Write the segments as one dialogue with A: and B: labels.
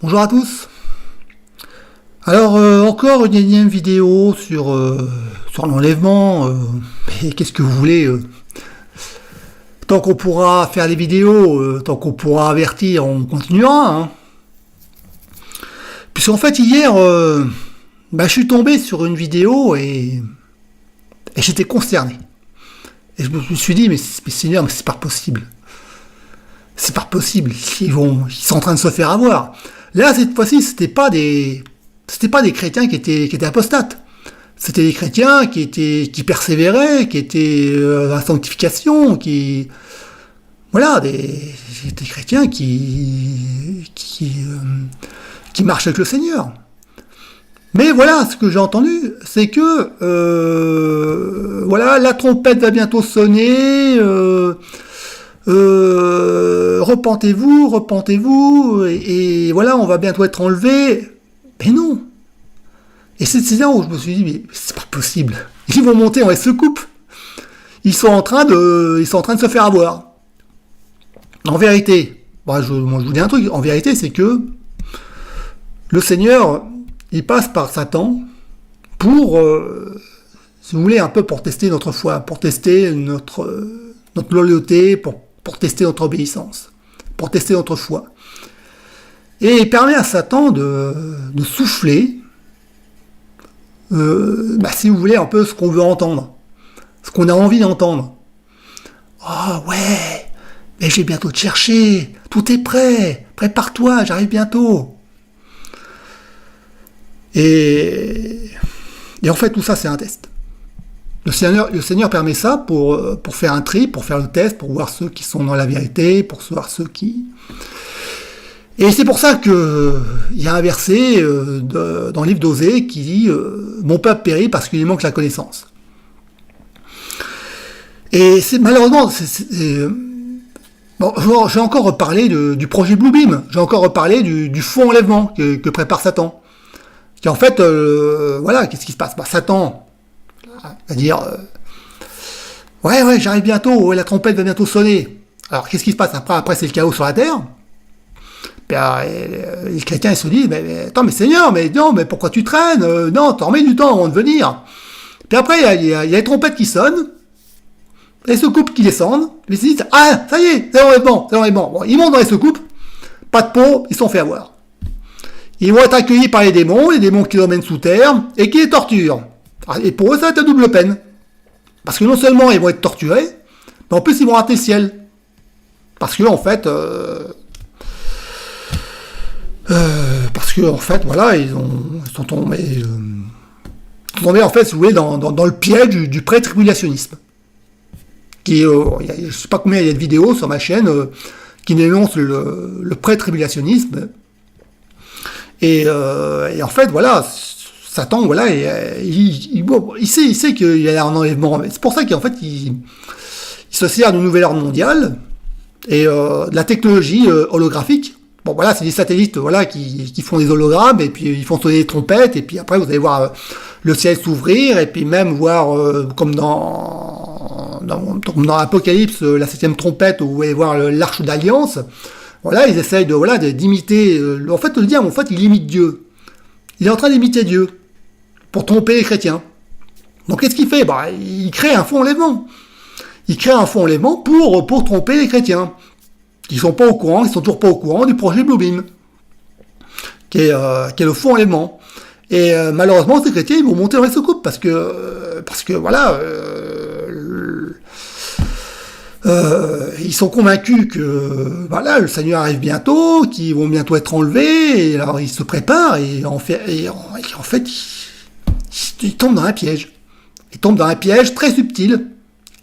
A: Bonjour à tous. Alors encore une énième vidéo sur l'enlèvement. Mais qu'est-ce que vous voulez tant qu'on pourra faire les vidéos, tant qu'on pourra avertir, on continuera. Hein. Puisqu'en fait hier, je suis tombé sur une vidéo et j'étais consterné. Et je me suis dit mais Seigneur, mais c'est pas possible. C'est pas possible. Ils sont en train de se faire avoir. Là, cette fois-ci, c'était pas des chrétiens qui étaient apostates. C'était des chrétiens qui persévéraient, qui étaient dans la sanctification, des chrétiens qui marchent avec le Seigneur. Mais voilà, ce que j'ai entendu, c'est que la trompette va bientôt sonner. Repentez-vous, et voilà, on va bientôt être enlevé. Mais non. Et c'est là où je me suis dit, mais c'est pas possible. Ils vont monter en S-coupe. Ils sont en train de se faire avoir. En vérité, je vous dis un truc, en vérité, c'est que le Seigneur, il passe par Satan pour, si vous voulez, un peu pour tester notre foi, pour tester notre loyauté, pour tester notre obéissance, pour tester notre foi. Et il permet à Satan de souffler, si vous voulez, un peu ce qu'on veut entendre, ce qu'on a envie d'entendre. Oh ouais, mais je vais bientôt te chercher, tout est prêt, prépare-toi, j'arrive bientôt. Et en fait, tout ça, c'est un test. Le Seigneur permet ça pour faire un tri, pour faire le test, pour voir ceux qui sont dans la vérité, pour voir ceux qui... Et c'est pour ça que il y a un verset dans le livre d'Osée qui dit « Mon peuple périt parce qu'il lui manque la connaissance ». Et c'est malheureusement... j'ai encore reparlé du projet Bluebeam, j'ai encore reparlé du faux enlèvement que prépare Satan. Qui en fait, qu'est-ce qui se passe ? Satan... C'est-à-dire, j'arrive bientôt, la trompette va bientôt sonner. Alors, qu'est-ce qui se passe après c'est le chaos sur la terre. Puis, les chrétiens, ils se disent, attends, mais Seigneur, mais pourquoi tu traînes ? Non, t'en remets du temps avant de venir. Puis après, il y a les trompettes qui sonnent, les secoupes qui descendent, ils se disent, ah, ça y est, c'est l'enlèvement. Bon, ils montent dans les secoupes, pas de peau, ils se sont fait avoir. Ils vont être accueillis par les démons qui les emmènent sous terre, et qui les torturent. Et pour eux, ça va être à double peine. Parce que non seulement ils vont être torturés, mais en plus ils vont rater le ciel. Parce que en fait, ils sont tombés, en fait, si vous voulez, dans le piège du pré-tribulationnisme. Je sais pas combien il y a de vidéos sur ma chaîne qui dénoncent le pré-tribulationnisme. Et en fait, Satan, il sait qu'il y a un enlèvement. C'est pour ça qu'en fait, il se sert d'une nouvelle ordre mondiale et de la technologie holographique. C'est des satellites, qui font des hologrammes et puis ils font sonner des trompettes et puis après vous allez voir le ciel s'ouvrir et puis même voir comme dans l'Apocalypse, la 7e trompette où vous allez voir l'arche d'alliance. Ils essayent d'imiter. En fait, le diable, il imite Dieu. Il est en train d'imiter Dieu. Pour tromper les chrétiens. Donc qu'est-ce qu'il fait ? Il crée un faux enlèvement. Il crée un faux enlèvement pour tromper les chrétiens. Ils sont toujours pas au courant du projet Bluebeam. Qui est le faux enlèvement. Et malheureusement, ces chrétiens, ils vont monter dans les secoupes parce que ils sont convaincus que le Seigneur arrive bientôt, qu'ils vont bientôt être enlevés, et alors ils se préparent, et en fait, ils tombent dans un piège. Ils tombent dans un piège très subtil.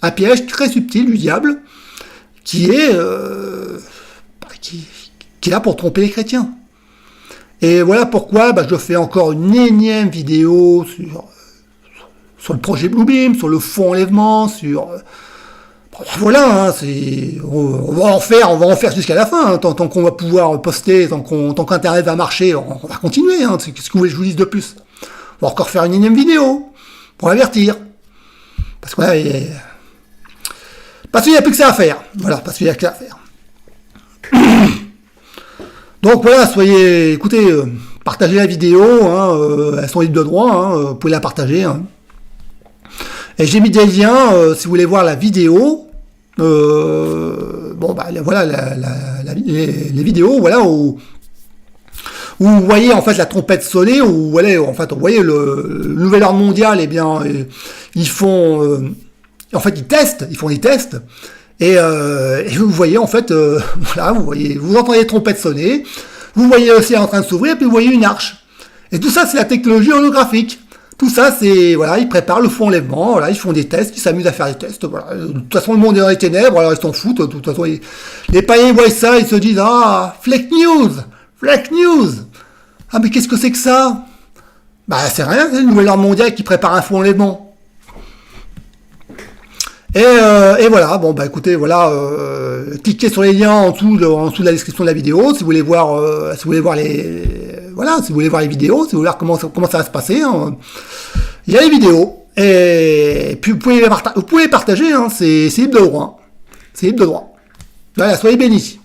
A: Un piège très subtil du diable, qui est là pour tromper les chrétiens. Et voilà pourquoi je fais encore une énième vidéo sur le projet Bluebeam, sur le faux enlèvement, on va en faire jusqu'à la fin, tant qu'on va pouvoir poster, tant qu'Internet va marcher, on va continuer, c'est ce que vous voulez que je vous dise de plus. On va encore faire une énième vidéo, pour avertir. Parce qu'il n'y a plus que ça à faire. Parce qu'il n'y a que ça à faire. Donc voilà, écoutez, partagez la vidéo, hein, elles sont libres de droit, hein, vous pouvez la partager. Hein. Et j'ai mis des liens, si vous voulez voir la vidéo, bon bah voilà les vidéos, voilà où vous voyez en fait la trompette sonner, où voilà, en fait, vous voyez le nouvel ordre mondial, eh bien, ils font, en fait, ils font des tests, et vous voyez en fait, voilà, vous entendez les trompettes sonner, vous voyez aussi en train de s'ouvrir, puis vous voyez une arche. Et tout ça, c'est la technologie holographique. Tout ça, c'est, voilà, ils préparent le faux enlèvement, voilà, ils font des tests, ils s'amusent à faire des tests, voilà. De toute façon, le monde est dans les ténèbres, alors ils s'en foutent, de toute façon, les païens voient ça, ils se disent, ah, fake news. Ah, mais qu'est-ce que c'est que ça? Bah, c'est rien, c'est le nouvel ordre mondial qui prépare un faux enlèvement. Et voilà, bon, bah, écoutez, voilà, cliquez sur les liens en dessous de la description de la vidéo, si vous voulez voir, voilà, si vous voulez voir les vidéos, si vous voulez voir comment ça va se passer, hein. Il y a les vidéos, et puis vous pouvez les partager, hein, c'est libre de droit, hein. C'est libre de droit. Voilà, soyez bénis.